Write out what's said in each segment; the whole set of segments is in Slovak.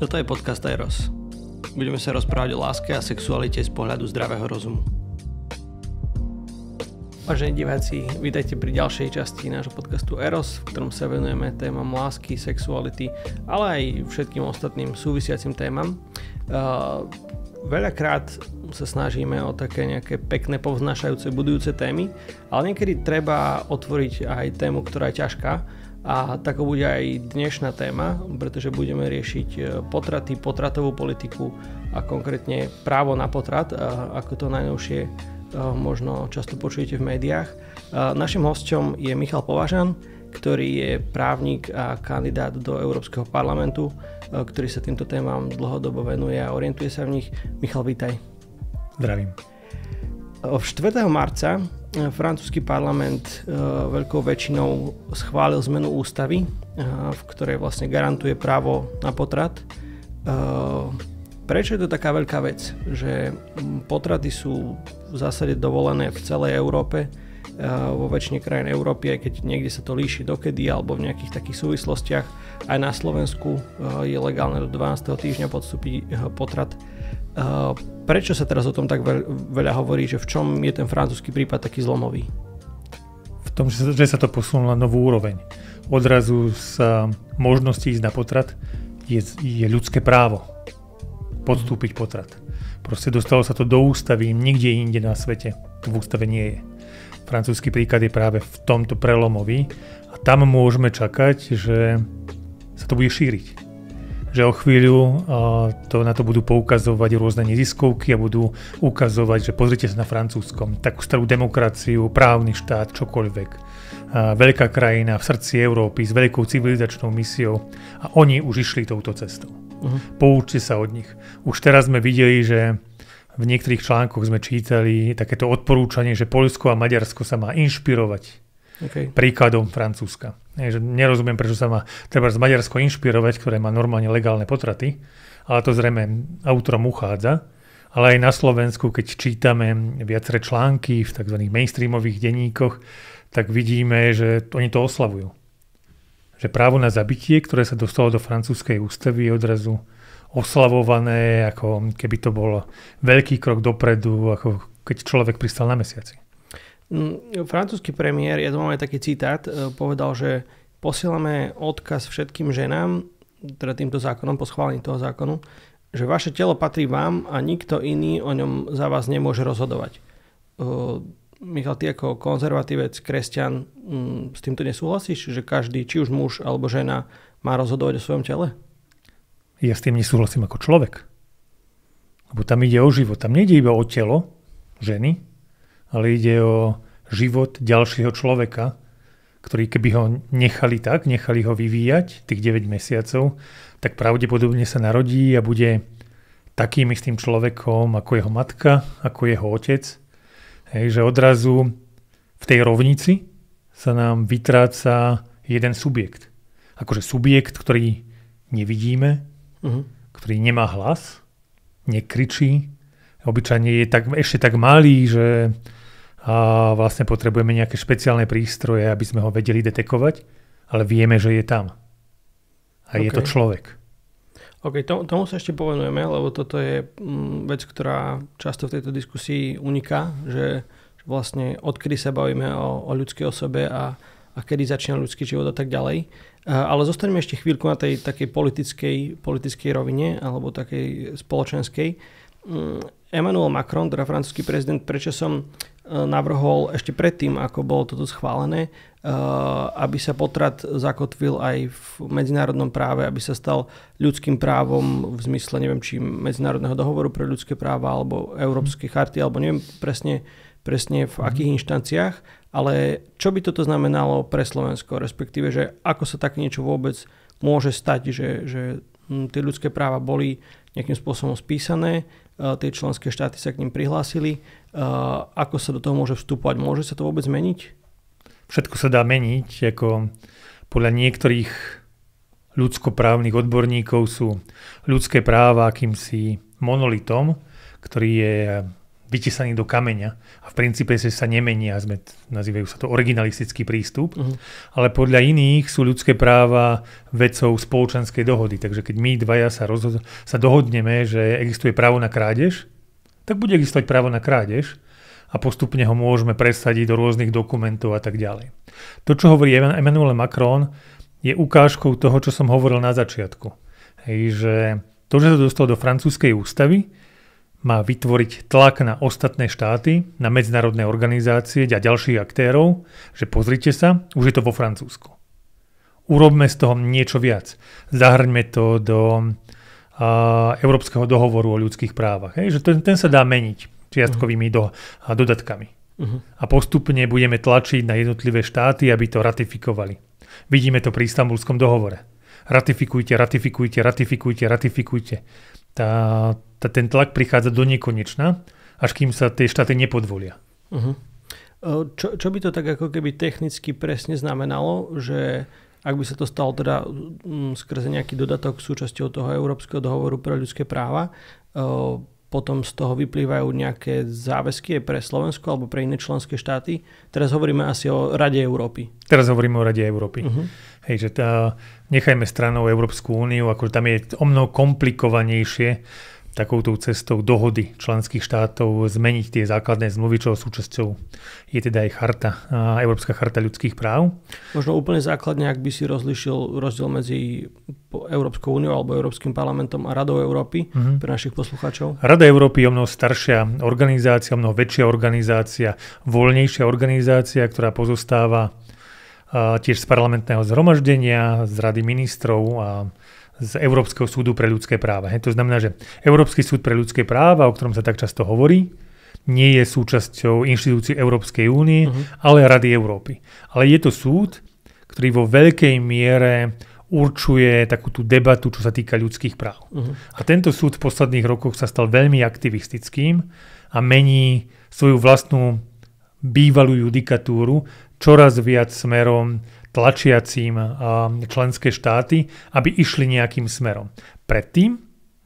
Toto je podcast Eros. Budeme sa rozprávať o láske a sexualite z pohľadu zdravého rozumu. Vážení diváci, vítajte pri ďalšej časti nášho podcastu Eros, v ktorom sa venujeme témam lásky, sexuality, ale aj všetkým ostatným súvisiacim témam. Veľakrát sa snažíme o také nejaké pekné, povznášajúce, budujúce témy, ale niekedy treba otvoriť aj tému, ktorá je ťažká. A takou bude aj dnešná téma, pretože budeme riešiť potraty, potratovú politiku a konkrétne právo na potrat, ako to najnovšie možno často počujete v médiách. Našim hosťom je Michal Považan, ktorý je právnik a kandidát do Európskeho parlamentu, ktorý sa týmto témam dlhodobo venuje a orientuje sa v nich. Michal, vítaj. Zdravím. 4. marca francúzsky parlament veľkou väčšinou schválil zmenu ústavy, v ktorej vlastne garantuje právo na potrat. Prečo je to taká veľká vec, že potraty sú v zásade dovolené v celej Európe, vo väčšine krajín Európy, aj keď niekde sa to líši dokedy alebo v nejakých takých súvislostiach. Aj na Slovensku je legálne do 12. týždňa podstúpiť potrat. Prečo sa teraz o tom tak veľa hovorí, že v čom je ten francúzsky prípad taký zlomový? V tom, že sa to posunulo na novú úroveň. Odrazu sa možnosti ísť na potrat je ľudské právo podstúpiť potrat. Proste dostalo sa to do ústavy, nikde inde na svete v ústave nie je. Francúzsky príklad je práve v tomto prelomový a tam môžeme čakať, že sa to bude šíriť. Že o chvíľu na to budú poukazovať rôzne neziskovky a budú ukazovať, že pozrite sa na Francúzskom, takú starú demokraciu, právny štát, čokoľvek. Veľká krajina v srdci Európy s veľkou civilizačnou misiou a oni už išli touto cestou. Poučte sa od nich. Už teraz sme videli, že v niektorých článkoch sme čítali takéto odporúčanie, že Poľsko a Maďarsko sa má inšpirovať príkladom Francúzska. Nerozumiem, prečo sa má treba z Maďarsko inšpirovať, ktoré má normálne legálne potraty, ale to zrejme autorom uchádza. Ale aj na Slovensku, keď čítame viaceré články v tzv. Mainstreamových denníkoch, tak vidíme, že oni to oslavujú. Že právo na zabitie, ktoré sa dostalo do francúzskej ústavy, je odrazu oslavované, ako keby to bol veľký krok dopredu, ako keď človek pristal na mesiaci. Francúzsky premiér, ja tu mám aj taký citát, povedal, že posielame odkaz všetkým ženám, teda týmto zákonom, po schválení toho zákonu, že vaše telo patrí vám a nikto iný o ňom za vás nemôže rozhodovať. Michal, ty ako konzervatívec, kresťan, s týmto nesúhlasíš, že každý, či už muž alebo žena, má rozhodovať o svojom tele? Ja s tým nesúhlasím ako človek. Lebo tam ide o život. Tam nejde iba o telo ženy, ale ide o život ďalšieho človeka, ktorý keby ho nechali ho vyvíjať tých 9 mesiacov, tak pravdepodobne sa narodí a bude takým istým človekom ako jeho matka, ako jeho otec. Hej, že odrazu v tej rovnici sa nám vytráca jeden subjekt. Akože subjekt, ktorý nevidíme, ktorý nemá hlas, nekričí, obyčajne je ešte tak malý, že vlastne potrebujeme nejaké špeciálne prístroje, aby sme ho vedeli detekovať, ale vieme, že je tam. A je to človek. OK, tomu sa ešte povenujeme, lebo toto je vec, ktorá často v tejto diskusii uniká, že vlastne odkedy sa bavíme o ľudskej osobe a kedy začína ľudský život a tak ďalej. Ale zostaneme ešte chvíľku na tej takej politickej rovine alebo takej spoločenskej. Emmanuel Macron, teda francúzsky prezident, prečo som navrhol ešte predtým, ako bolo toto schválené, aby sa potrat zakotvil aj v medzinárodnom práve, aby sa stal ľudským právom v zmysle, neviem, či Medzinárodného dohovoru pre ľudské práva alebo Európskej charty, alebo neviem presne v akých inštanciách, ale čo by toto znamenalo pre Slovensko, respektíve, že ako sa také niečo vôbec môže stať, že tie ľudské práva boli nejakým spôsobom spísané, tie členské štáty sa k ním prihlásili, ako sa do toho môže vstupovať, môže sa to vôbec meniť? Všetko sa dá meniť, ako podľa niektorých ľudskoprávnych odborníkov sú ľudské práva akýmsi monolitom, ktorý je vytesaný do kameňa a v princípe sa nemenia, nazývajú sa to originalistický prístup, ale podľa iných sú ľudské práva vecou spoločenskej dohody. Takže keď my dvaja sa dohodneme, že existuje právo na krádež, tak bude existovať právo na krádež a postupne ho môžeme presadiť do rôznych dokumentov a tak ďalej. To, čo hovorí Emmanuel Macron, je ukážkou toho, čo som hovoril na začiatku. Hej, že to, že sa dostal do francúzskej ústavy, má vytvoriť tlak na ostatné štáty, na medzinárodné organizácie a ďalších aktérov, že pozrite sa, už je to vo Francúzsku. Urobme z toho niečo viac. Zahrňme to do Európskeho dohovoru o ľudských právach. Hej, že ten sa dá meniť čiastkovými dodatkami. A postupne budeme tlačiť na jednotlivé štáty, aby to ratifikovali. Vidíme to pri Istanbulskom dohovore. Ratifikujte. Ten tlak prichádza do nekonečna, až kým sa tie štáty nepodvolia. Čo by to tak ako keby technicky presne znamenalo, že ak by sa to stalo teda skrze nejaký dodatok súčasťou toho Európskeho dohovoru pre ľudské práva, potom z toho vyplývajú nejaké záväzky pre Slovensko alebo pre iné členské štáty? Teraz hovoríme asi o Rade Európy. Hej, že nechajme stranou Európsku úniu, akože tam je omnoho komplikovanejšie takouto cestou dohody členských štátov zmeniť tie základné zmluvy, čo súčasťou je teda aj Európska charta ľudských práv. Možno úplne základne, ak by si rozdiel medzi Európskou úniou alebo Európskym parlamentom a Radou Európy pre našich poslucháčov. Rada Európy je mnoho staršia organizácia, mnoho väčšia organizácia, voľnejšia organizácia, ktorá pozostáva tiež z parlamentného zhromaždenia, z Rady ministrov a z Európskeho súdu pre ľudské práva. To znamená, že Európsky súd pre ľudské práva, o ktorom sa tak často hovorí, nie je súčasťou inštitúcií Európskej únie, ale Rady Európy. Ale je to súd, ktorý vo veľkej miere určuje takú tú debatu, čo sa týka ľudských práv. A tento súd v posledných rokoch sa stal veľmi aktivistickým a mení svoju vlastnú bývalú judikatúru čoraz viac smerom tlačiacím členské štáty, aby išli nejakým smerom. Predtým,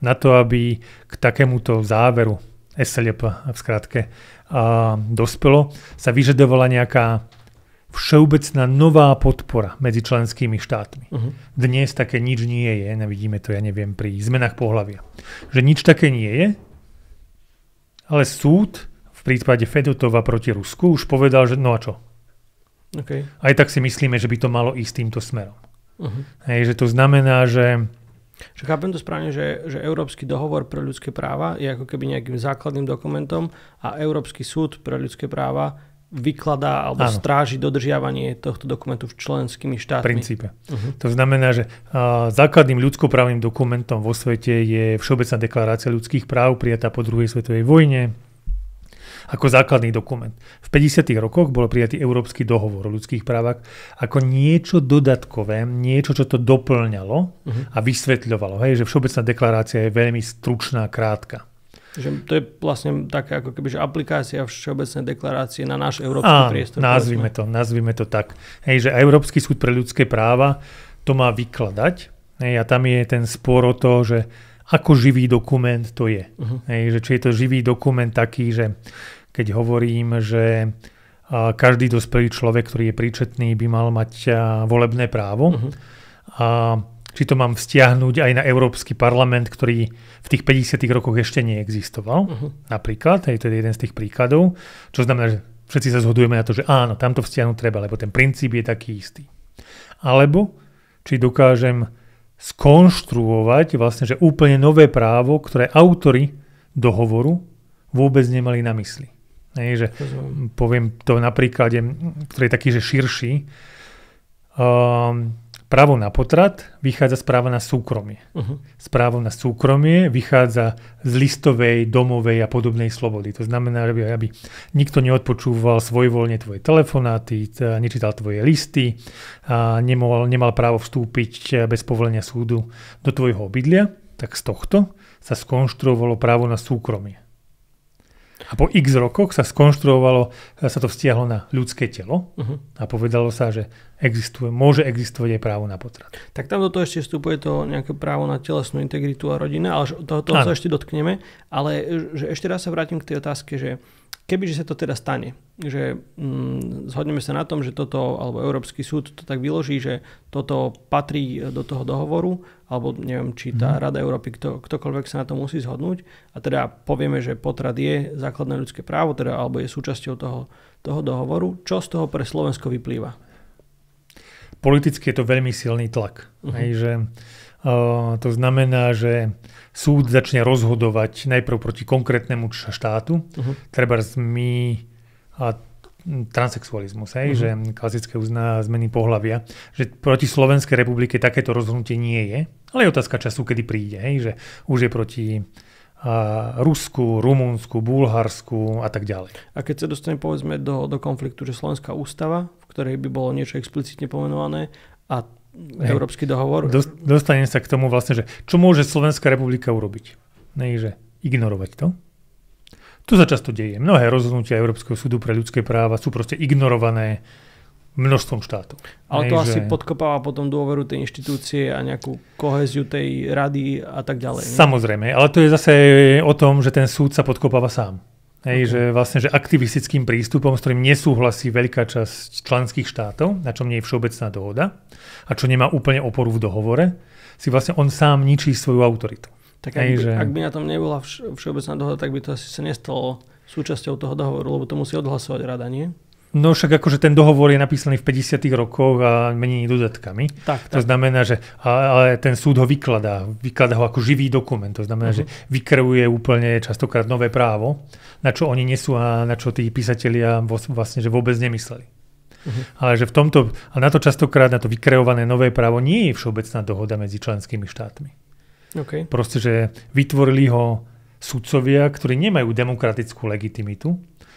na to, aby k takémuto záveru SLP v skratke dospelo, sa vyžadovala nejaká všeobecná nová podpora medzi členskými štátmi. Dnes také nič nie je, nevidíme to, pri zmenách pohlavia. Že nič také nie je, ale súd v prípade Fedotova proti Rusku už povedal, že no a čo? Okay. Aj tak si myslíme, že by to malo ísť týmto smerom. Hej, že to znamená, že chápem to správne, že Európsky dohovor pre ľudské práva je ako keby nejakým základným dokumentom a Európsky súd pre ľudské práva vykladá alebo stráži dodržiavanie tohto dokumentu v členskými štátmi. V princípe. To znamená, že základným ľudskoprávnym dokumentom vo svete je Všeobecná deklarácia ľudských práv prijatá po druhej svetovej vojne ako základný dokument. V 50. rokoch bol prijatý Európsky dohovor o ľudských právach ako niečo dodatkové, niečo, čo to doplňalo a vysvetľovalo. Hej, že Všeobecná deklarácia je veľmi stručná, krátka. Že to je vlastne taká ako keby, že aplikácia Všeobecnej deklarácie na náš európsky priestor. Nazvime to tak. Hej, že Európsky súd pre ľudské práva to má vykladať. Hej, a tam je ten spor o to, že ako živý dokument to je. Hej, že či je to živý dokument taký, že keď hovorím, že každý dospelý človek, ktorý je príčetný, by mal mať volebné právo. A či to mám vzťahnuť aj na Európsky parlament, ktorý v tých 50. rokoch ešte neexistoval. Napríklad, to je jeden z tých príkladov. Čo znamená, že všetci sa zhodujeme na to, že áno, tamto vzťahnuť treba, lebo ten princíp je taký istý. Alebo či dokážem skonštruovať vlastne, že úplne nové právo, ktoré autori dohovoru vôbec nemali na mysli. Že poviem to na príklade, ktorý je taký, že širší. Právo na potrat vychádza z práva na súkromie. Z práva na súkromie vychádza z listovej, domovej a podobnej slobody. To znamená, aby nikto neodpočúval svojvoľne tvoje telefonáty, nečítal tvoje listy, nemal právo vstúpiť bez povolenia súdu do tvojho obydlia, tak z tohto sa skonštruovalo právo na súkromie. A po x rokoch sa skonštruovalo, sa to vzťahlo na ľudské telo a povedalo sa, že môže existovať aj právo na potrat. Tak tam do toho ešte vstupuje to nejaké právo na telesnú integritu a rodinu, ale toho sa ešte dotkneme. Ale že ešte raz sa vrátim k tej otázke, že kebyže sa to teda stane, že zhodneme sa na tom, že toto, alebo Európsky súd to tak vyloží, že toto patrí do toho dohovoru, alebo neviem, či tá Rada Európy, ktokoľvek sa na to musí zhodnúť, a teda povieme, že potrat je základné ľudské právo, teda, alebo je súčasťou toho dohovoru. Čo z toho pre Slovensko vyplýva? Politicky je to veľmi silný tlak. To znamená, že súd začne rozhodovať najprv proti konkrétnemu štátu, trebárs transsexualizmus, že klasické zmeny pohlavia, že proti Slovenskej republike takéto rozhodnutie nie je, ale je otázka času, kedy príde, že už je proti Rusku, Rumunsku, Bulharsku a tak ďalej. A keď sa dostane povedzme do konfliktu, že Slovenská ústava, v ktorej by bolo niečo explicitne pomenované, a Európsky dohovor. Dostanem sa k tomu vlastne, že čo môže Slovenská republika urobiť? Že ignorovať to. To sa často deje. Mnohé rozhodnutia Európskeho súdu pre ľudské práva sú proste ignorované množstvom štátov. Ale to asi podkopáva potom dôveru tej inštitúcie a nejakú kohéziu tej rady a tak ďalej. Samozrejme, ale to je zase o tom, že ten súd sa podkopáva sám. Že vlastne, že aktivistickým prístupom, s ktorým nesúhlasí veľká časť členských štátov, na čom nie je všeobecná dohoda a čo nemá úplne oporu v dohovore, si vlastne on sám ničí svoju autoritu. Tak ak by na tom nebola všeobecná dohoda, tak by to asi sa nestalo súčasťou toho dohovoru, lebo to musí odhlasovať rada, nie? No však akože ten dohovor je napísaný v 50. rokoch a mení dodatkami. Tak. To znamená, že ale ten súd ho vykladá ho ako živý dokument. To znamená, že vykreuje úplne častokrát nové právo, na čo oni nesú a na čo tí písatelia vlastne že vôbec nemysleli. Ale že na to častokrát, na to vykreované nové právo nie je všeobecná dohoda medzi členskými štátmi. Okay. Proste, že vytvorili ho sudcovia, ktorí nemajú demokratickú legitimitu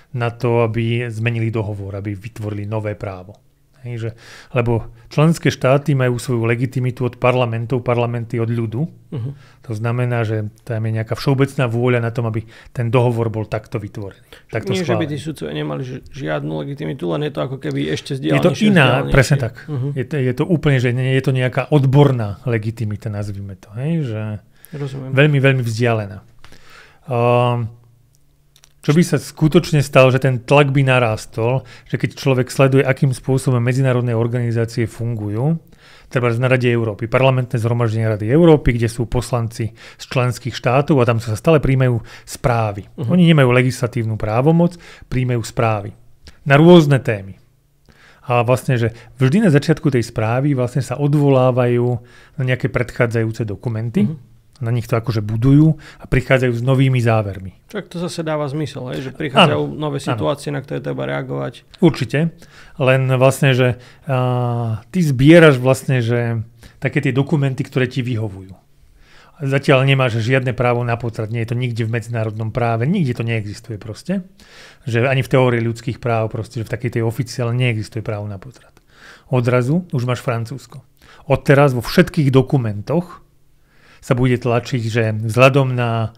na to, aby zmenili dohovor, aby vytvorili nové právo. Lebo členské štáty majú svoju legitimitu od parlamentov, parlamenty od ľudu. To znamená, že tam je nejaká všeobecná vôľa na tom, aby ten dohovor bol takto vytvorený. Takto nie, schválený. Že by tí sudcovia nemali žiadnu legitimitu, len je to ako keby ešte vzdialenejšie. Je to iná, presne tak. Je to úplne, že je to nejaká odborná legitimita, nazvime to. Že veľmi, veľmi vzdialená. Čo by sa skutočne stalo, že ten tlak by narástol, že keď človek sleduje, akým spôsobom medzinárodné organizácie fungujú, treba na Rade Európy, parlamentné zhromaždenie Rady Európy, kde sú poslanci z členských štátov a tam sa stále príjmajú správy. Oni nemajú legislatívnu právomoc, príjmajú správy na rôzne témy. A vlastne, že vždy na začiatku tej správy vlastne sa odvolávajú na nejaké predchádzajúce dokumenty, na nich to akože budujú a prichádzajú s novými závermi. Čak to zase dáva zmysel, že prichádzajú nové situácie, na ktoré treba reagovať. Určite, len vlastne, že ty zbieraš vlastne, že také tie dokumenty, ktoré ti vyhovujú. Zatiaľ nemáš žiadne právo na potrat, nie je to nikde v medzinárodnom práve, nikde to neexistuje proste. Že ani v teórii ľudských práv proste, že v takej tej oficiálne neexistuje právo na potrat. Odrazu už máš Francúzsko. Odteraz vo všetkých dokumentoch sa bude tlačiť, že vzhľadom na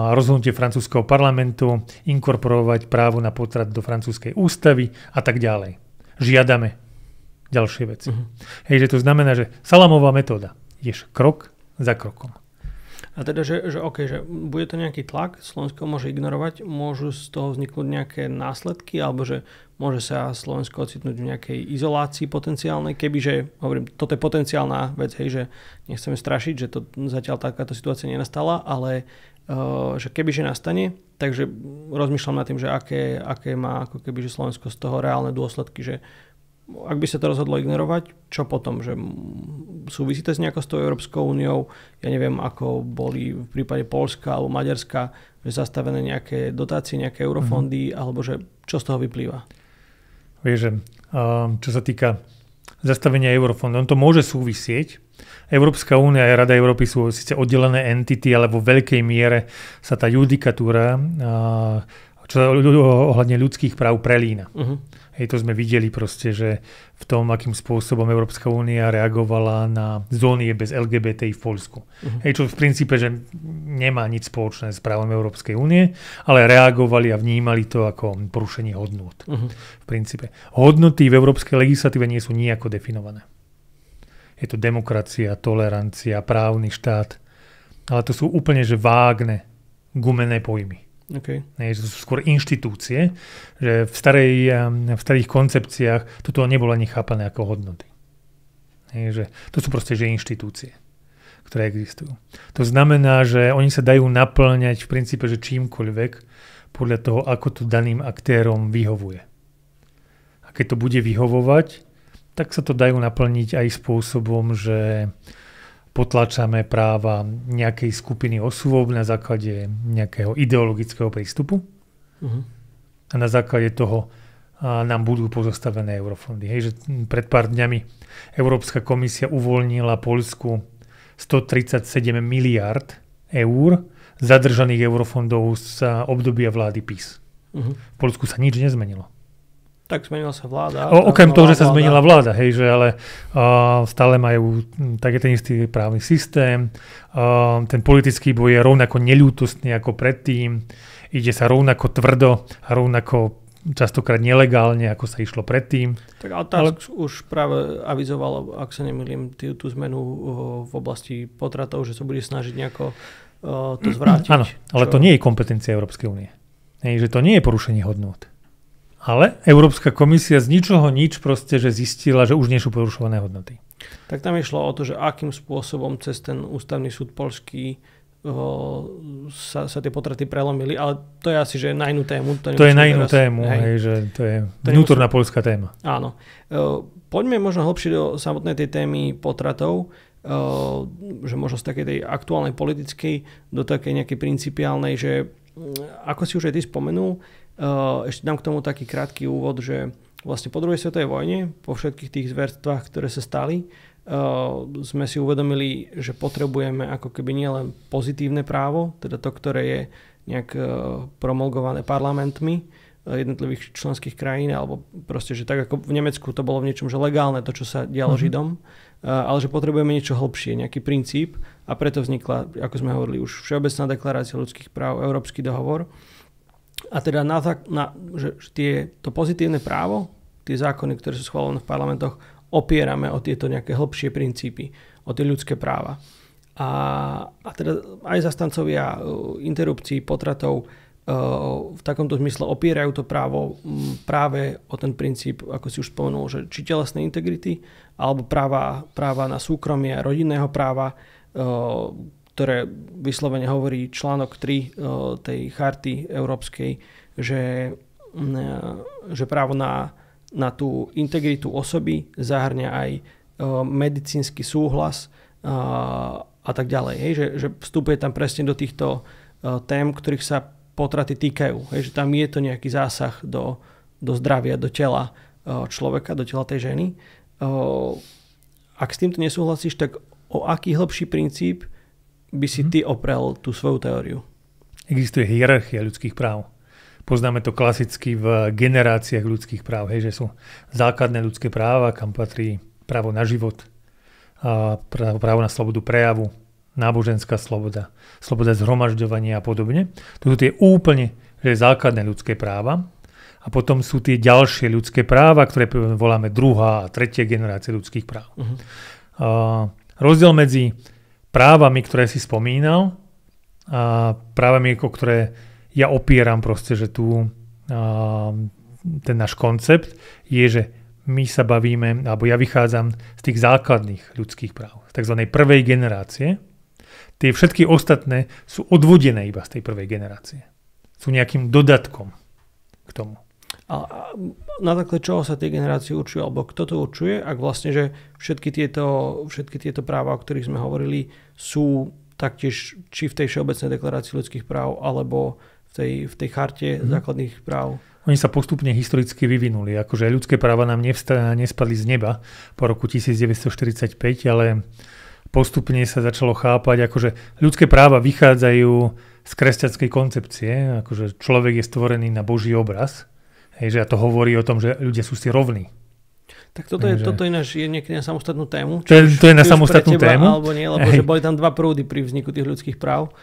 rozhodnutie francúzskeho parlamentu inkorporovať právo na potrat do francúzskej ústavy a tak ďalej. Žiadame ďalšie veci. Že to znamená, že salamová metóda. Ideš krok za krokom. A teda, že bude to nejaký tlak, Slovensko môže ignorovať, môžu z toho vzniknúť nejaké následky, alebo že môže sa Slovensko ocitnúť v nejakej izolácii potenciálnej, kebyže, hovorím, toto je potenciálna vec, že nechceme strašiť, že to zatiaľ takáto situácia nenastala, ale že kebyže nastane, takže rozmýšľam nad tým, že aké má ako kebyže Slovensko z toho reálne dôsledky, že ak by sa to rozhodlo ignorovať, čo potom? Že súvisí to s nejakou s tou Európskou úniou? Ja neviem, ako boli v prípade Poľska alebo Maďarska, že zastavené nejaké dotácie, nejaké eurofondy, alebo že čo z toho vyplýva? Vieš, že čo sa týka zastavenia eurofondov, on to môže súvisieť. Európska únia a Rada Európy sú síce oddelené entity, ale vo veľkej miere sa tá judikatúra čo ohľadne ľudských práv prelína. Hej, to sme videli proste, že v tom, akým spôsobom Európska únia reagovala na zóny bez LGBTI v Poľsku. Hej, čo v princípe, že nemá nič spoločné s právom Európskej únie, ale reagovali a vnímali to ako porušenie hodnôt. V princípe. Hodnoty v európskej legislatíve nie sú nijako definované. Je to demokracia, tolerancia, právny štát, ale to sú úplne že vágne, gumené pojmy. Okay. Že sú skôr inštitúcie, že v starých koncepciách toto nebolo ani chápané ako hodnoty. Že to sú proste že inštitúcie, ktoré existujú. To znamená, že oni sa dajú naplňať v princípe že čímkoľvek podľa toho, ako to daným aktérom vyhovuje. A keď to bude vyhovovať, tak sa to dajú naplniť aj spôsobom, že potlačame práva nejakej skupiny osôb na základe nejakého ideologického prístupu a na základe toho nám budú pozostavené eurofondy. Hej, že pred pár dňami Európska komisia uvoľnila Poľsku 137 miliárd eur zadržaných eurofondov z obdobia vlády PiS. V Poľsku sa nič nezmenilo. Tak zmenila sa vláda. Okrem toho, že sa zmenila vláda, hej, že ale stále majú taký ten istý právny systém, ten politický boj je rovnako neľútostný ako predtým, ide sa rovnako tvrdo a rovnako častokrát nelegálne, ako sa išlo predtým. Tak ale už práve avizoval, ak sa nemýlim, tú zmenu v oblasti potratov, že sa bude snažiť nejako to zvrátiť. Áno, ale to nie je kompetencia Európskej únie. Že to nie je porušenie hodnôt. Ale Európska komisia z ničoho nič proste, že zistila, že už nie sú porušované hodnoty. Tak tam išlo o to, že akým spôsobom cez ten ústavný súd poľský sa tie potraty prelomili, ale to je asi, že na inú tému. To je na inú tému, hej, že to je vnútorná poľská téma. Áno. Poďme možno hlbšie do samotnej tej témy potratov, že možno z takej tej aktuálnej politickej do takej nejakej principiálnej, že ako si už aj ty spomenul, ešte dám k tomu taký krátky úvod, že vlastne po druhej svetovej vojne, po všetkých tých zverstvách, ktoré sa stali, sme si uvedomili, že potrebujeme ako keby nielen pozitívne právo, teda to, ktoré je nejak promulgované parlamentmi jednotlivých členských krajín, alebo proste, že tak ako v Nemecku to bolo v niečom, že legálne to, čo sa dialo Židom, ale že potrebujeme niečo hlbšie, nejaký princíp a preto vznikla, ako sme hovorili už, Všeobecná deklarácia ľudských práv, Európsky dohovor. A teda že to pozitívne právo, tie zákony, ktoré sú schválené v parlamentoch, opierame o tieto nejaké hlbšie princípy, o tie ľudské práva. A teda aj zastancovia interrupcií, potratov v takomto zmysle opierajú to právo práve o ten princíp, ako si už spomenul, že či telesnej integrity, alebo práva na súkromie, rodinného práva, ktoré vyslovene hovorí článok 3 tej charty európskej, že právo na tú integritu osoby zahŕňa aj medicínsky súhlas a tak ďalej. Hej, že vstupuje tam presne do týchto tém, ktorých sa potraty týkajú. Hej, že tam je to nejaký zásah do zdravia, do tela človeka, do tela tej ženy. Ak s týmto nesúhlasíš, tak o aký hlbší princíp by si ty oprel tú svoju teóriu? Existuje hierarchia ľudských práv. Poznáme to klasicky v generáciách ľudských práv, hej, že sú základné ľudské práva, kam patrí právo na život, právo na slobodu prejavu, náboženská sloboda, sloboda zhromažďovania a podobne. To sú tie úplne základné ľudské práva. A potom sú tie ďalšie ľudské práva, ktoré voláme druhá a tretia generácia ľudských práv. Rozdiel medzi právami, ktoré si spomínal, a právami, o ktoré ja opieram proste, že ten náš koncept je, že my sa bavíme, alebo ja vychádzam z tých základných ľudských práv, z tzv. Prvej generácie. Tie všetky ostatné sú odvodené iba z tej prvej generácie. Sú nejakým dodatkom k tomu. A na základe čoho sa tie generácie určujú, alebo kto to určuje, ak vlastne, že všetky tieto práva, o ktorých sme hovorili, sú taktiež či v tej Všeobecnej deklarácii ľudských práv, alebo v tej charte základných práv? Oni sa postupne historicky vyvinuli. Akože ľudské práva nám nespadli z neba po roku 1945, ale postupne sa začalo chápať, akože ľudské práva vychádzajú z kresťanskej koncepcie, akože človek je stvorený na Boží obraz. Hej, že to hovorí o tom, že ľudia sú si rovní. Tak toto je niekedy na samostatnú tému. To je na samostatnú tému. Alebo nie, lebo že boli tam dva prúdy pri vzniku tých ľudských práv.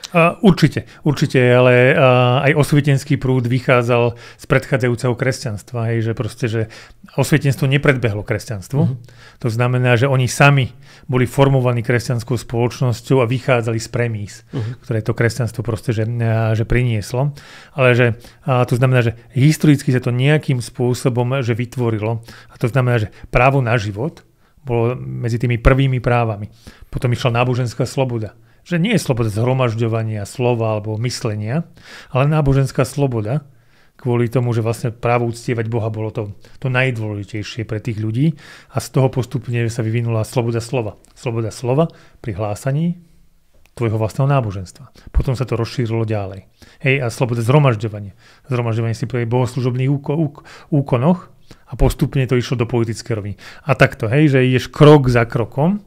Určite, ale aj osvietenský prúd vychádzal z predchádzajúceho kresťanstva. Hej, že proste, že osvietenstvo nepredbehlo kresťanstvu. To znamená, že oni sami boli formovaní kresťanskou spoločnosťou a vychádzali z premís, ktoré to kresťanstvo proste, že prinieslo. Ale že to znamená, že historicky sa to nejakým spôsobom že vytvorilo. A to znamená, že právo na život bolo medzi tými prvými právami. Potom išla náboženská sloboda. Že nie je sloboda zhromažďovania slova alebo myslenia, ale náboženská sloboda kvôli tomu, že vlastne právo uctievať Boha bolo to najdôležitejšie pre tých ľudí a z toho postupne sa vyvinula sloboda slova. Sloboda slova pri hlásaní tvojho vlastného náboženstva. Potom sa to rozšírilo ďalej. Hej, a sloboda zhromažďovania. Zhromažďovanie si pri bohoslúžobných úkonoch a postupne to išlo do politickej roviny. A takto, hej, že ideš krok za krokom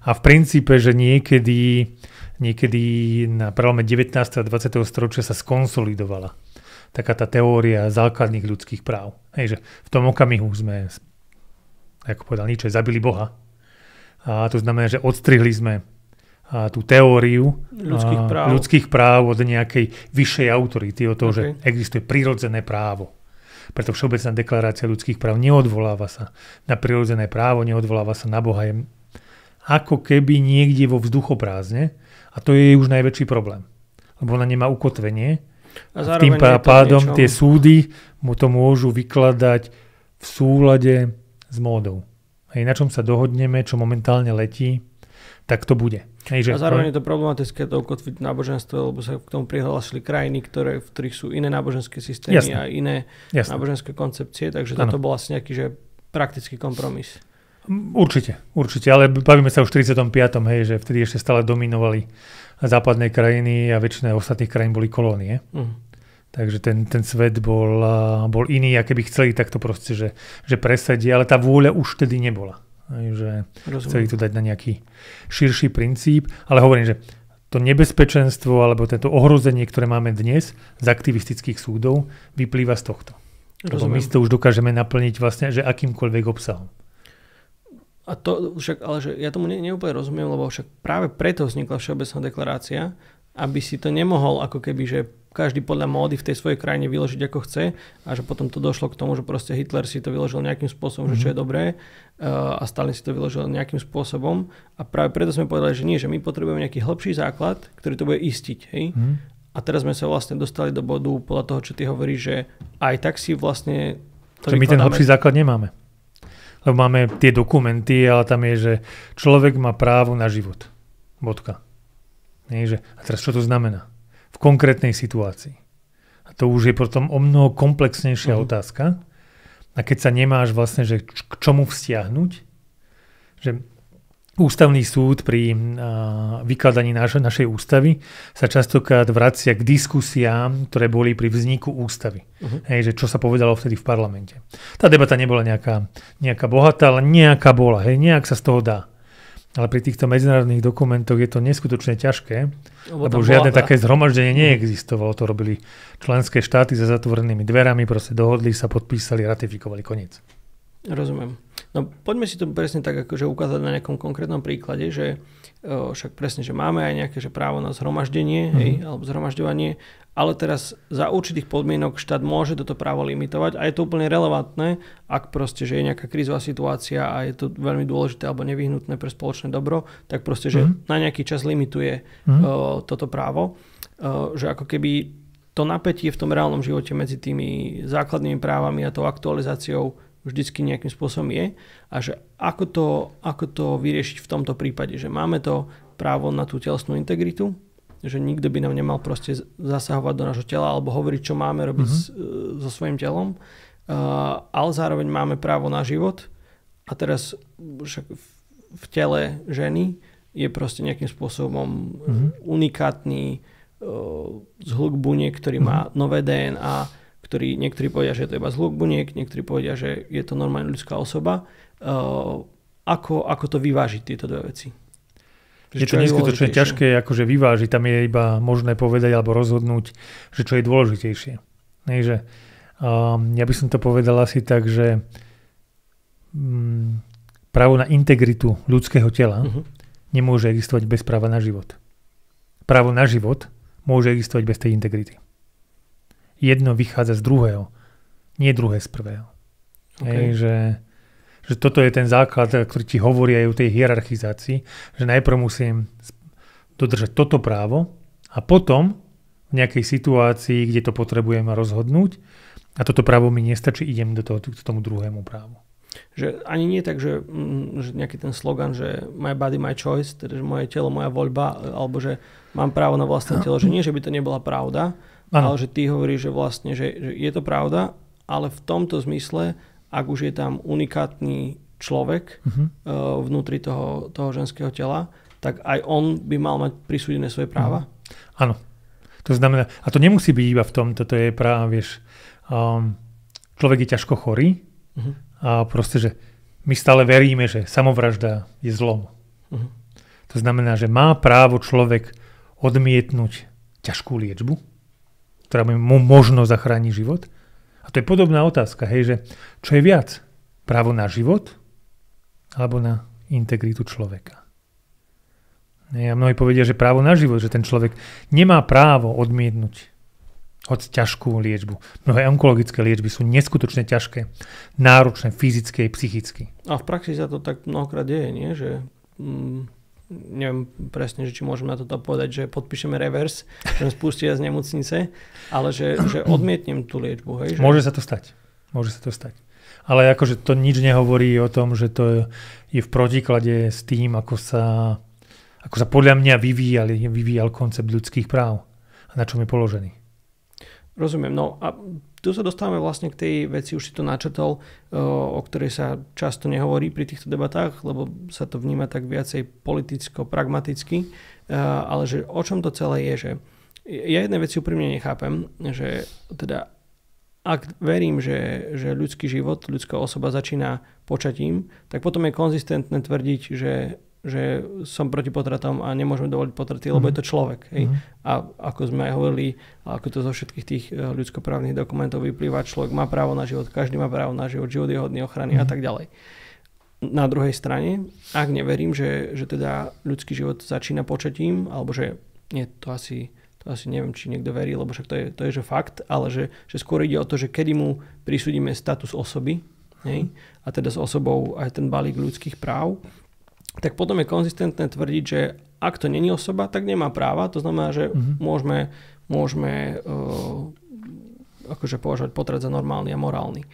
a v princípe, že niekedy na prelome 19. a 20. storočia sa skonsolidovala taká tá teória základných ľudských práv. Hej, že v tom okamihu sme, ako povedal Nietzsche, zabili Boha. A to znamená, že odstrihli sme tú teóriu ľudských práv od nejakej vyššej autority, od toho, že existuje prirodzené právo. Preto Všeobecná deklarácia ľudských práv neodvoláva sa na prirodzené právo, neodvoláva sa na Boha. Je ako keby niekde vo vzduchoprázdne a to je už najväčší problém. Lebo ona nemá ukotvenie a tým pádom tie súdy mu to môžu vykladať v súlade s módou. Hej, na čom sa dohodneme, čo momentálne letí, tak to bude. Hej, a zároveň je to problematické to ukotviť náboženstvo, lebo sa k tomu prihlásili krajiny, v ktorých sú iné náboženské systémy a iné náboženské koncepcie, takže toto bol asi nejaký že praktický kompromis. Určite, ale bavíme sa už v 45. Hej, že vtedy ešte stále dominovali západné krajiny a väčšina ostatných krajín boli kolónie. Takže ten svet bol iný, a keby chceli takto proste, že presadí, ale tá vôľa už vtedy nebola. Že chceli to dať na nejaký širší princíp, ale hovorím, že to nebezpečenstvo alebo tento ohrozenie, ktoré máme dnes z aktivistických súdov, vyplýva z tohto. Lebo my to už dokážeme naplniť vlastne, že akýmkoľvek obsahom. A to však, ale že ja tomu neúplne rozumiem, lebo však práve preto vznikla Všeobecná deklarácia, aby si to nemohol ako keby, že každý podľa módy v tej svojej krajine vyložiť ako chce a že potom to došlo k tomu, že proste Hitler si to vyložil nejakým spôsobom, že čo je dobré a Stalin si to vyložil nejakým spôsobom a práve preto sme povedali, že nie, že my potrebujeme nejaký hĺbší základ, ktorý to bude istiť, hej? A teraz sme sa vlastne dostali do bodu podľa toho, čo ty hovoríš, že aj tak si vlastne to my ten hĺbší základ nemáme. Lebo máme tie dokumenty, ale tam je, že človek má právo na život. Bodka. Nie, že, a teraz čo to znamená? V konkrétnej situácii. A to už je potom o mnoho komplexnejšia otázka. A keď sa nemáš vlastne, že k čomu vzťahnuť, že ústavný súd pri vykladaní našej ústavy sa častokrát vracia k diskusiám, ktoré boli pri vzniku ústavy. Hej, že čo sa povedalo vtedy v parlamente. Tá debata nebola nejaká bohatá, ale nejaká bola. Hej, nejak sa z toho dá. Ale pri týchto medzinárodných dokumentoch je to neskutočne ťažké, lebo žiadne také zhromaždenie neexistovalo. To robili členské štáty za zatvorenými dverami, proste dohodli sa, podpísali, ratifikovali, koniec. Rozumiem. No poďme si to presne tak akože ukázať na nejakom konkrétnom príklade, že však presne, že máme aj nejaké že právo na zhromaždenie, hej, alebo zhromažďovanie, ale teraz za určitých podmienok štát môže toto právo limitovať a je to úplne relevantné, ak proste, že je nejaká krízová situácia a je to veľmi dôležité alebo nevyhnutné pre spoločné dobro, tak proste, že na nejaký čas limituje toto právo, že ako keby to napätie v tom reálnom živote medzi tými základnými právami a tou aktualizáciou vždycky nejakým spôsobom je a že ako to vyriešiť v tomto prípade, že máme to právo na tú telesnú integritu, že nikto by nám nemal proste zasahovať do nášho tela alebo hovoriť, čo máme robiť so svojím telom, ale zároveň máme právo na život a teraz však v tele ženy je proste nejakým spôsobom unikátny zhluk buniek, ktorý má nové DNA, ktorý niektorí povedia, že je to iba zhluk buniek, niektorí povedia, že je to normálna ľudská osoba. Ako to vyvážiť tieto dve veci? Je to neskutočne ťažké akože vyvážiť, tam je iba možné povedať alebo rozhodnúť, že čo je dôležitejšie. Takže ja by som to povedal asi tak, že právo na integritu ľudského tela nemôže existovať bez práva na život. Právo na život môže existovať bez tej integrity. Jedno vychádza z druhého, nie druhé z prvého. Okay. Že toto je ten základ, ktorý ti hovorí aj o tej hierarchizácii, že najprv musím dodržať toto právo a potom v nejakej situácii, kde to potrebujem rozhodnúť a toto právo mi nestačí, idem k tomu druhému právu. Že ani nie tak, že nejaký ten slogan, že my body, my choice, teda že moje telo, moja voľba, alebo že mám právo na vlastné telo, že nie, že by to nebola pravda, ale že ty hovoríš, že vlastne, že je to pravda, ale v tomto zmysle, ak už je tam unikátny človek vnútri toho ženského tela, tak aj on by mal mať prisúdené svoje práva? Áno. To znamená, a to nemusí byť iba v tom, toto je práve, vieš, človek je ťažko chorý a proste, že my stále veríme, že samovražda je zlom. To znamená, že má právo človek odmietnúť ťažkú liečbu, ktorá mu možno zachráni život. A to je podobná otázka, hej, že čo je viac? Právo na život alebo na integritu človeka? A mnohí povedia, že právo na život, že ten človek nemá právo odmietnúť hoď ťažkú liečbu. Mnohé onkologické liečby sú neskutočne ťažké, náročné fyzicky, psychicky. A v praxi sa to tak mnohokrát deje, nie? Že neviem presne, že či môžem na toto povedať, že podpíšeme reverse, že spustia z nemocnice, ale že odmietnem tú liečbu. Hej, že... Môže sa to stať. Ale akože to nič nehovorí o tom, že to je v protiklade s tým, ako sa podľa mňa vyvíjal koncept ľudských práv a na čom je položený. Rozumiem. No a tu sa dostávame vlastne k tej veci, už si to načrtol, o ktorej sa často nehovorí pri týchto debatách, lebo sa to vníma tak viacej politicko-pragmaticky, ale že o čom to celé je, že ja jednej veci úprimne nechápem, že teda ak verím, že ľudský život, ľudská osoba začína počatím, tak potom je konzistentné tvrdiť, že som proti potratom a nemôžeme dovoliť potraty, lebo je to človek. Hej? A ako sme aj hovorili, ako to zo všetkých tých ľudskoprávnych dokumentov vyplýva, človek má právo na život, každý má právo na život, život je hodný ochrany a tak ďalej. Na druhej strane, ak neverím, že teda ľudský život začína počatím, alebo že nie, to asi neviem, či niekto verí, lebo však to je že fakt, ale že skôr ide o to, že kedy mu prisúdime status osoby, hej? A teda s osobou aj ten balík ľudských práv, tak potom je konzistentné tvrdiť, že ak to není osoba, tak nemá práva. To znamená, že môžeme akože považovať potrat za normálny a morálny.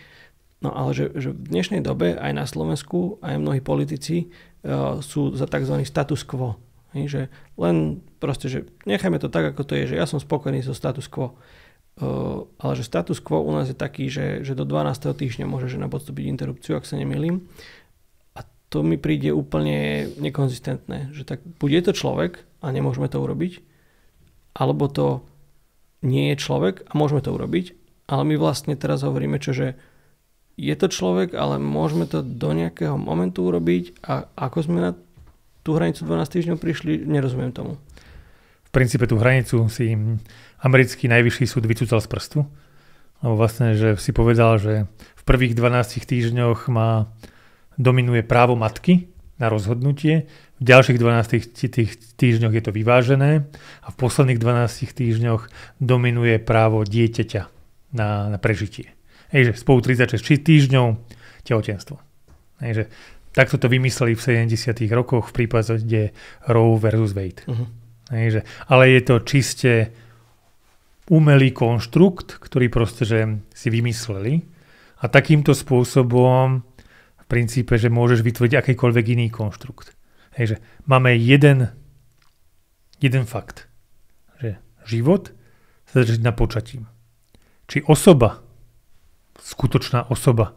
No ale že v dnešnej dobe aj na Slovensku aj mnohí politici sú za tzv. Status quo. Že len proste, že nechajme to tak, ako to je, že ja som spokojný so status quo. Ale že status quo u nás je taký, že do 12. týždňa môže žena podstúpiť interrupciu, ak sa nemýlim. To mi príde úplne nekonzistentné, že tak buď je to človek a nemôžeme to urobiť, alebo to nie je človek a môžeme to urobiť, ale my vlastne teraz hovoríme, že je to človek, ale môžeme to do nejakého momentu urobiť a ako sme na tú hranicu 12 týždňov prišli, nerozumiem tomu. V princípe tú hranicu si americký najvyšší súd vycúcal z prstu, lebo vlastne, že si povedal, že v prvých 12 týždňoch dominuje právo matky na rozhodnutie, v ďalších 12 týždňoch je to vyvážené a v posledných 12 týždňoch dominuje právo dieťaťa na prežitie. Hej, že spolu 36 týždňov tehotenstvo. Hej, že takto to vymysleli v 70. rokoch v prípade Roe versus Wade. Hej, že, ale je to čiste umelý konštrukt, ktorý proste že si vymysleli a takýmto spôsobom v princípe, že môžeš vytvoriť akýkoľvek iný konštrukt. Hej, že máme jeden fakt, že život sa začína počatím. Či osoba, skutočná osoba,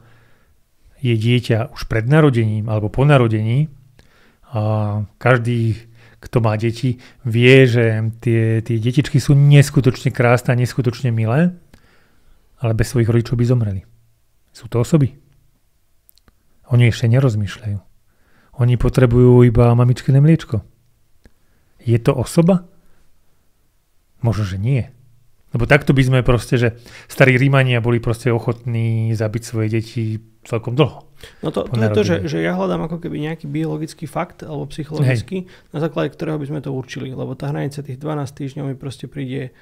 je dieťa už pred narodením alebo po narodení, a každý, kto má deti, vie, že tie detičky sú neskutočne krásne a neskutočne milé, ale bez svojich rodičov by zomreli. Sú to osoby. Oni ešte nerozmýšľajú. Oni potrebujú iba mamičkine mliečko. Je to osoba? Možno, že nie. Lebo takto by sme proste, že starí Rímania boli proste ochotní zabiť svoje deti celkom dlho. No to je to, že ja hľadám ako keby nejaký biologický fakt alebo psychologický, na základe ktorého by sme to určili. Lebo tá hranica tých 12 týždňov mi proste príde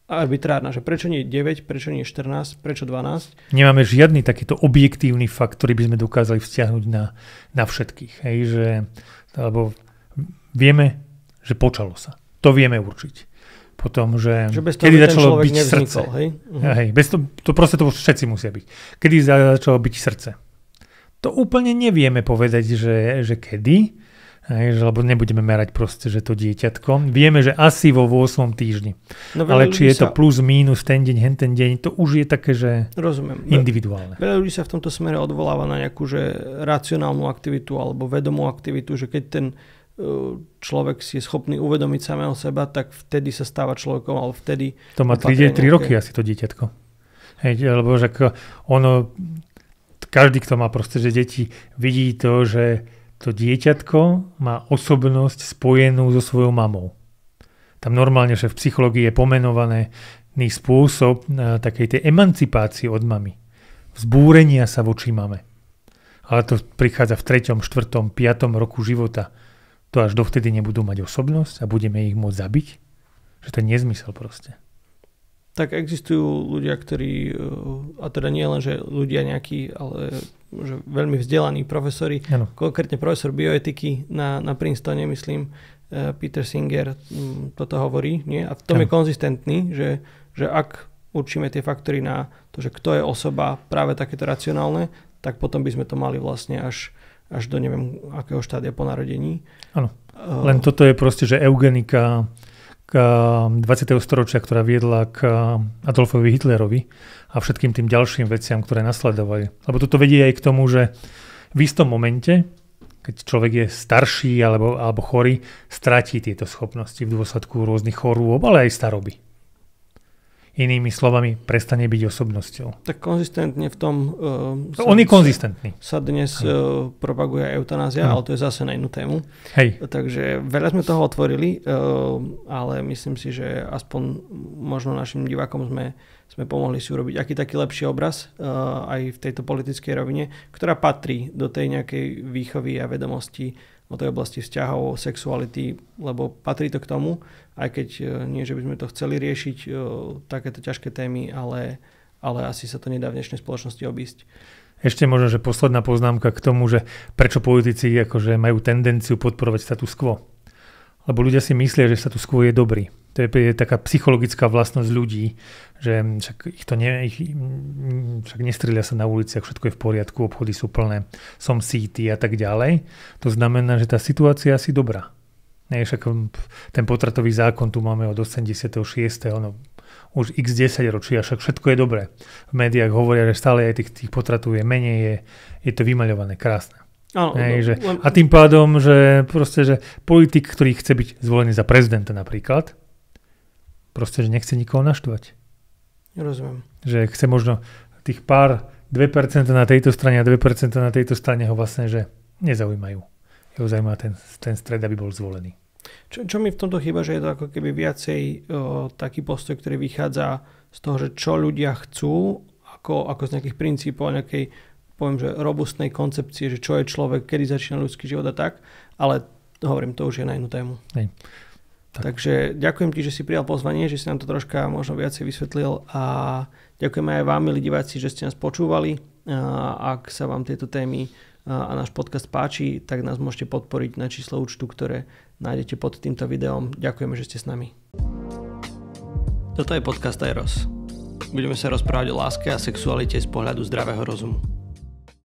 arbitrárna, že prečo nie 9, prečo nie 14, prečo 12. Nemáme žiadny takýto objektívny fakt, ktorý by sme dokázali vzťahnuť na všetkých. Hej, lebo vieme, že počalo sa. To vieme určiť. Potom, že kedy začalo byť srdce. Hej? Hej, bez to proste to všetci musia byť. Kedy začalo byť srdce. To úplne nevieme povedať, že kedy, hej, lebo nebudeme merať proste, že to dieťatko. Vieme, že asi vo 8. týždni. No, ale či je to plus, mínus, ten deň, ten deň, to už je také, že individuálne. Veľa ľudí sa v tomto smere odvoláva na nejakú že racionálnu aktivitu alebo vedomú aktivitu, že keď ten človek si je schopný uvedomiť samého seba, tak vtedy sa stáva človekom, ale vtedy... To má 3 roky asi to dieťatko. Hej, lebo že ono, každý, kto má proste, že deti, vidí to, že to dieťatko má osobnosť spojenú so svojou mamou. Tam normálne, že v psychológii je pomenovaný spôsob takej tej emancipácie od mamy. Vzbúrenia sa voči mame. Ale to prichádza v 3., 4., 5. roku života. To až dovtedy nebudú mať osobnosť a budeme ich môcť zabiť? Že to je nezmysel proste. Tak existujú ľudia, ktorí, a teda nie len, že ľudia nejakí, ale že veľmi vzdelaní profesori, konkrétne profesor bioetiky na Princetone, myslím, Peter Singer toto hovorí, nie? A v tom je konzistentný, že ak určíme tie faktory na to, že kto je osoba práve takéto racionálne, tak potom by sme to mali vlastne až do neviem akého štádia po narodení. Áno. Len toto je proste, že eugenika 20. storočia, ktorá viedla k Adolfovi Hitlerovi a všetkým tým ďalším veciam, ktoré nasledovali. Lebo toto vedie aj k tomu, že v istom momente, keď človek je starší alebo chorý, stratí tieto schopnosti v dôsledku rôznych chorôb, ale aj staroby. Inými slovami, prestane byť osobnosťou. Tak konzistentne v tom... On je konzistentný. Sa dnes propaguje eutanázia, ale to je zase na inú tému. Hej. Takže veľa sme toho otvorili, ale myslím si, že aspoň možno našim divákom sme pomohli si urobiť aký taký lepší obraz aj v tejto politickej rovine, ktorá patrí do tej nejakej výchovy a vedomosti o tej oblasti vzťahov, sexuality, lebo patrí to k tomu, aj keď nie, že by sme to chceli riešiť, takéto ťažké témy, ale asi sa to nedá v dnešnej spoločnosti obísť. Ešte možno, že posledná poznámka k tomu, že prečo politici akože majú tendenciu podporovať status quo. Lebo ľudia si myslia, že status quo je dobrý. To je taká psychologická vlastnosť ľudí, že však nestrieľa sa na uliciach, všetko je v poriadku, obchody sú plné, som síty a tak ďalej. To znamená, že tá situácia je asi dobrá. Však ten potratový zákon tu máme od 86. Už x 10 ročí, a však všetko je dobré. V médiách hovoria, že stále aj tých potratov je menej, je to vymaľované, krásne. Áno, a tým pádom, že proste, že politik, ktorý chce byť zvolený za prezidenta napríklad, proste, že nechce nikoho naštvať. Rozumiem. Že chce možno tých pár 2% na tejto strane a 2% na tejto strane ho vlastne, že nezaujímajú. Jeho zaujíma ten stred, aby bol zvolený. Čo mi v tomto chýba, že je to ako keby viacej taký postoj, ktorý vychádza z toho, že čo ľudia chcú, ako z nejakých princípov, nejakej, poviem, že robustnej koncepcie, že čo je človek, kedy začína ľudský život a tak, ale hovorím, to už je na inú tému. Hej. Takže ďakujem ti, že si prijal pozvanie, že si nám to troška možno viacej vysvetlil a ďakujeme aj vám, milí diváci, že ste nás počúvali. Ak sa vám tieto témy a náš podcast páči, tak nás môžete podporiť na číslo účtu, ktoré nájdete pod týmto videom. Ďakujeme, že ste s nami. Toto je podcast Eros. Budeme sa rozprávať o láske a sexualite z pohľadu zdravého rozumu.